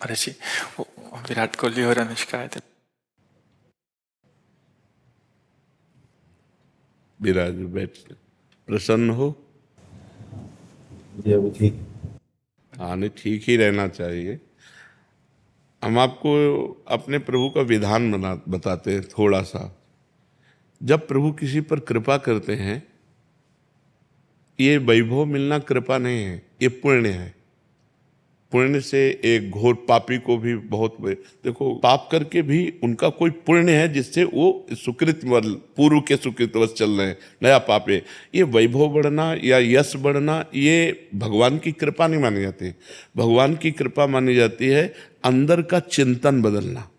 महर्षि, वो विराट कोहली और अनुष्का आए थे। विराज बैठ प्रसन्न हो। जी अभी ठीक। हाँ नहीं, ठीक ही रहना चाहिए। हम आपको अपने प्रभु का विधान बताते हैं थोड़ा सा। जब प्रभु किसी पर कृपा करते हैं, ये वैभव मिलना कृपा नहीं है, ये पुण्य है। पुण्य से एक घोर पापी को भी देखो, पाप करके भी उनका कोई पुण्य है जिससे वो सुकृत पूर्व के सुकृतवश चल रहे हैं, नया पाप है। ये वैभव बढ़ना या यश बढ़ना ये भगवान की कृपा नहीं मानी जाती। भगवान की कृपा मानी जाती है अंदर का चिंतन बदलना,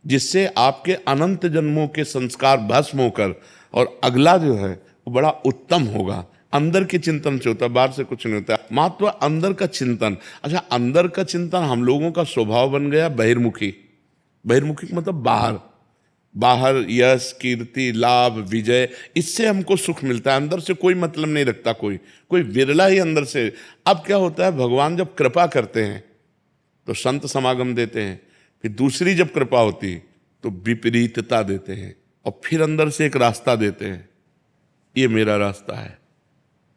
जिससे आपके अनंत जन्मों के संस्कार भस्म होकर और अगला जो है वो बड़ा उत्तम होगा। अंदर के चिंतन से होता है, बाहर से कुछ नहीं होता। मात्र अंदर का चिंतन। अच्छा, अंदर का चिंतन हम लोगों का स्वभाव बन गया बहिर्मुखी। बहिर्मुखी मतलब बाहर, बाहर यश कीर्ति लाभ विजय, इससे हमको सुख मिलता है। अंदर से कोई मतलब नहीं रखता कोई विरला ही अंदर से। अब क्या होता है, भगवान जब कृपा करते हैं तो संत समागम देते हैं, फिर दूसरी जब कृपा होती तो विपरीतता देते हैं, और फिर अंदर से एक रास्ता देते हैं। ये मेरा रास्ता है,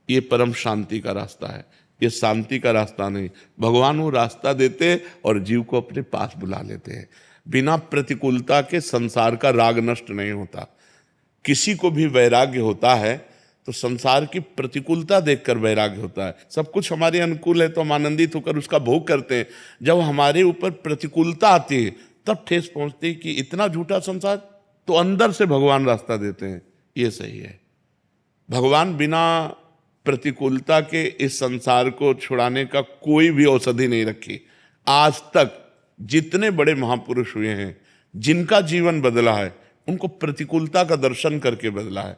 ये परम शांति का रास्ता है, ये शांति का रास्ता नहीं। भगवान वो रास्ता देते हैं और जीव को अपने पास बुला लेते हैं। बिना प्रतिकूलता के संसार का राग नष्ट नहीं होता। किसी को भी वैराग्य होता है तो संसार की प्रतिकूलता देखकर वैराग्य होता है। सब कुछ हमारे अनुकूल है तो हम आनंदित होकर उसका भोग करते हैं। जब हमारे ऊपर प्रतिकूलता आती है तब ठेस पहुंचती है कि इतना झूठा संसार, तो अंदर से भगवान रास्ता देते हैं। ये सही है। भगवान बिना प्रतिकूलता के इस संसार को छुड़ाने का कोई भी औषधि नहीं रखी। आज तक जितने बड़े महापुरुष हुए हैं, जिनका जीवन बदला है, उनको प्रतिकूलता का दर्शन करके बदला है।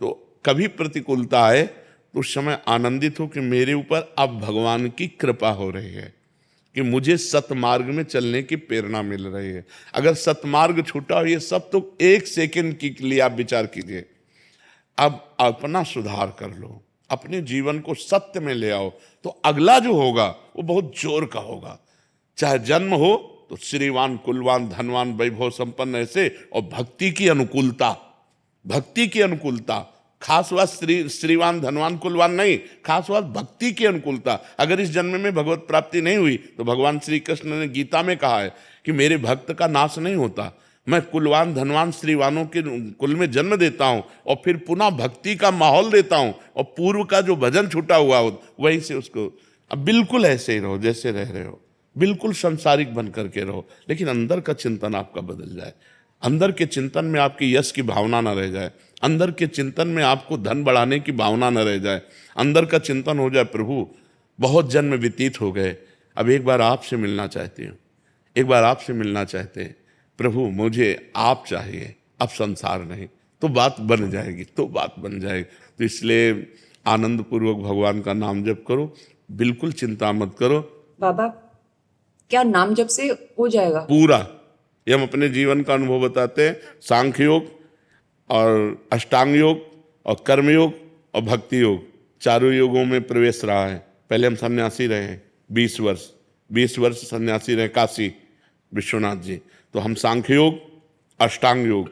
तो कभी प्रतिकूलता आए तो उस समय आनंदित हो कि मेरे ऊपर अब भगवान की कृपा हो रही है, कि मुझे सतमार्ग में चलने की प्रेरणा मिल रही है। अगर सतमार्ग छूटा हो, ये सब तो एक सेकंड के लिए आप विचार कीजिए। अब अपना सुधार कर लो, अपने जीवन को सत्य में ले आओ, तो अगला जो होगा वो बहुत जोर का होगा। चाहे जन्म हो तो श्रीवान कुलवान धनवान वैभव संपन्न ऐसे, और भक्ति की अनुकूलता, भक्ति की अनुकूलता। खास बात श्रीवान धनवान कुलवान नहीं, खास बात भक्ति की अनुकूलता। अगर इस जन्म में भगवत प्राप्ति नहीं हुई तो भगवान श्री कृष्ण ने गीता में कहा है कि मेरे भक्त का नाश नहीं होता। मैं कुलवान धनवान श्रीवानों के कुल में जन्म देता हूं और फिर पुनः भक्ति का माहौल देता हूं, और पूर्व का जो भजन छूटा हुआ हो वहीं से उसको। अब बिल्कुल ऐसे ही रहो जैसे रह रहे हो, बिल्कुल संसारिक बन करके रहो, लेकिन अंदर का चिंतन आपका बदल जाए। अंदर के चिंतन में आपकी यश की भावना न रह जाए, अंदर के चिंतन में आपको धन बढ़ाने की भावना न रह जाए। अंदर का चिंतन हो जाए, प्रभु बहुत जन्म व्यतीत हो गए, अब एक बार आपसे मिलना चाहती हूँ, एक बार आपसे मिलना चाहते हैं प्रभु, मुझे आप चाहिए, अब संसार नहीं। तो बात बन जाएगी, तो बात बन जाएगी। तो इसलिए आनंद पूर्वक भगवान का नाम जप करो, बिल्कुल चिंता मत करो। बाबा, क्या नाम जप से हो जाएगा? पूरा। ये हम अपने जीवन का अनुभव बताते हैं। सांख्य योग और अष्टांग योग और कर्मयोग और भक्ति योग, चारों योगों में प्रवेश रहा है। पहले हम सन्यासी रहे हैं 20 वर्ष सन्यासी रहे काशी विश्वनाथ जी। तो हम सांख्य योग, अष्टांग योग,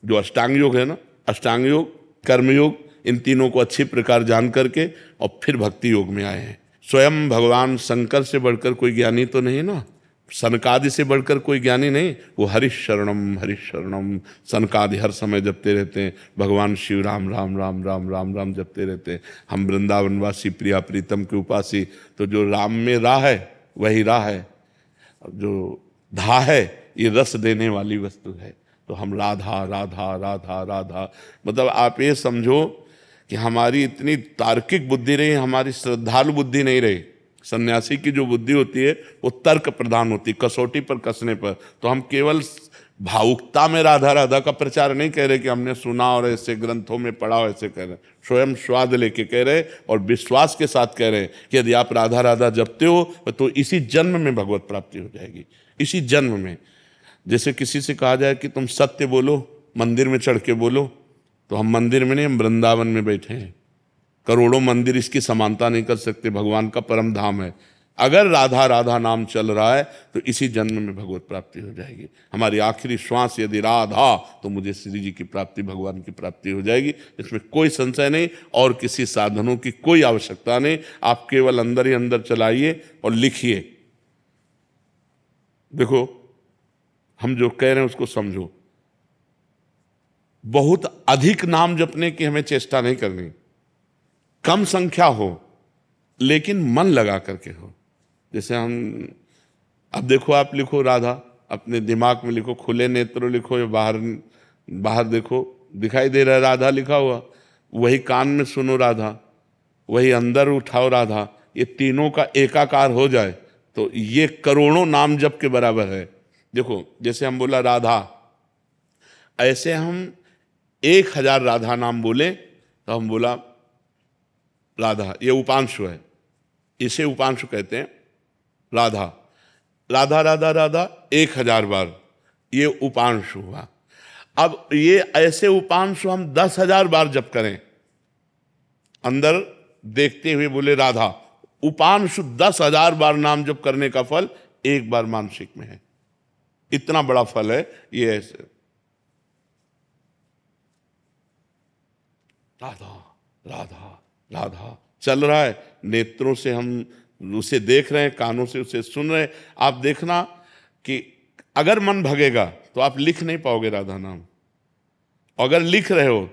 जो अष्टांग योग है ना, अष्टांग योग कर्मयोग, इन तीनों को अच्छी प्रकार जान करके और फिर भक्ति योग में आए हैं। स्वयं भगवान शंकर से बढ़कर कोई ज्ञानी तो नहीं ना, सनकादि से बढ़कर कोई ज्ञानी नहीं। वो हरिशरणम सनकादि हर समय जपते रहते हैं। भगवान शिव राम राम राम राम राम राम जपते रहते हैं। हम वृंदावनवासी प्रिया प्रीतम के उपासी, तो जो राम में राह है वही राह है, जो धा है ये रस देने वाली वस्तु है। तो हम राधा राधा राधा राधा, मतलब आप ये समझो कि हमारी इतनी तार्किक बुद्धि रही, हमारी श्रद्धालु बुद्धि नहीं रही। सन्यासी की जो बुद्धि होती है वो तर्क प्रधान होती, कसौटी पर कसने पर। तो हम केवल भावुकता में राधा राधा का प्रचार नहीं कह रहे कि हमने सुना और ऐसे ग्रंथों में पढ़ा हो, ऐसे कह रहे, स्वयं स्वाद लेके कह रहे और विश्वास के साथ कह रहे कि यदि आप राधा राधा जपते हो तो इसी जन्म में भगवत प्राप्ति हो जाएगी, इसी जन्म में। जैसे किसी से कहा जाए कि तुम सत्य बोलो, मंदिर में चढ़ के बोलो, तो हम मंदिर में नहीं, हम वृंदावन में बैठे हैं। करोड़ों मंदिर इसकी समानता नहीं कर सकते, भगवान का परम धाम है। अगर राधा राधा नाम चल रहा है तो इसी जन्म में भगवत प्राप्ति हो जाएगी। हमारी आखिरी श्वास यदि राधा, तो मुझे श्री जी की प्राप्ति, भगवान की प्राप्ति हो जाएगी, इसमें कोई संशय नहीं। और किसी साधनों की कोई आवश्यकता नहीं। आप केवल अंदर ही अंदर चलाइए और लिखिए। देखो, हम जो कह रहे हैं उसको समझो। बहुत अधिक नाम जपने की हमें चेष्टा नहीं करनी, कम संख्या हो लेकिन मन लगा करके हो। जैसे हम, अब देखो, आप लिखो राधा, अपने दिमाग में लिखो, खुले नेत्र लिखो या बाहर बाहर देखो, दिखाई दे रहा है राधा लिखा हुआ। वही कान में सुनो राधा, वही अंदर उठाओ राधा। ये तीनों का एकाकार हो जाए तो ये करोड़ों नाम जप के बराबर है। देखो, जैसे हम बोला राधा, ऐसे हम 1000 राधा नाम बोले तो हम बोला राधा, ये उपांशु है, इसे उपांशु कहते हैं। राधा राधा राधा राधा 1000 बार, ये उपांशु हुआ। अब ये ऐसे उपांशु हम 10,000 बार जप करें, अंदर देखते हुए बोले राधा, उपांशु 10,000 बार नाम जप करने का फल एक बार मानसिक में है। इतना बड़ा फल है ये। ऐसे राधा राधा राधा चल रहा है, नेत्रों से हम उसे देख रहे हैं, कानों से उसे सुन रहे हैं। आप देखना कि अगर मन भगेगा तो आप लिख नहीं पाओगे राधा नाम, अगर लिख रहे हो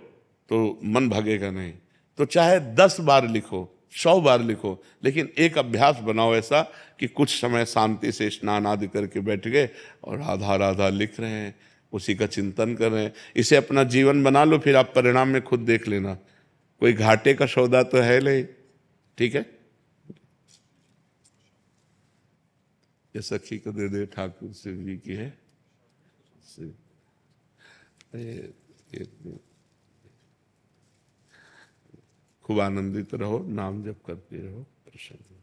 तो मन भगेगा नहीं। तो चाहे 10 बार लिखो, 100 बार लिखो, लेकिन एक अभ्यास बनाओ ऐसा कि कुछ समय शांति से स्नान आदि करके बैठ गए और राधा राधा लिख रहे हैं, उसी का चिंतन कर रहे हैं। इसे अपना जीवन बना लो, फिर आप परिणाम में खुद देख लेना। कोई घाटे का सौदा तो है नहीं। ठीक है, ये सखी को दे दे, ठाकुर शिव जी की है। खूब आनंदित रहो, नाम जप करते रहो, प्रसन्न।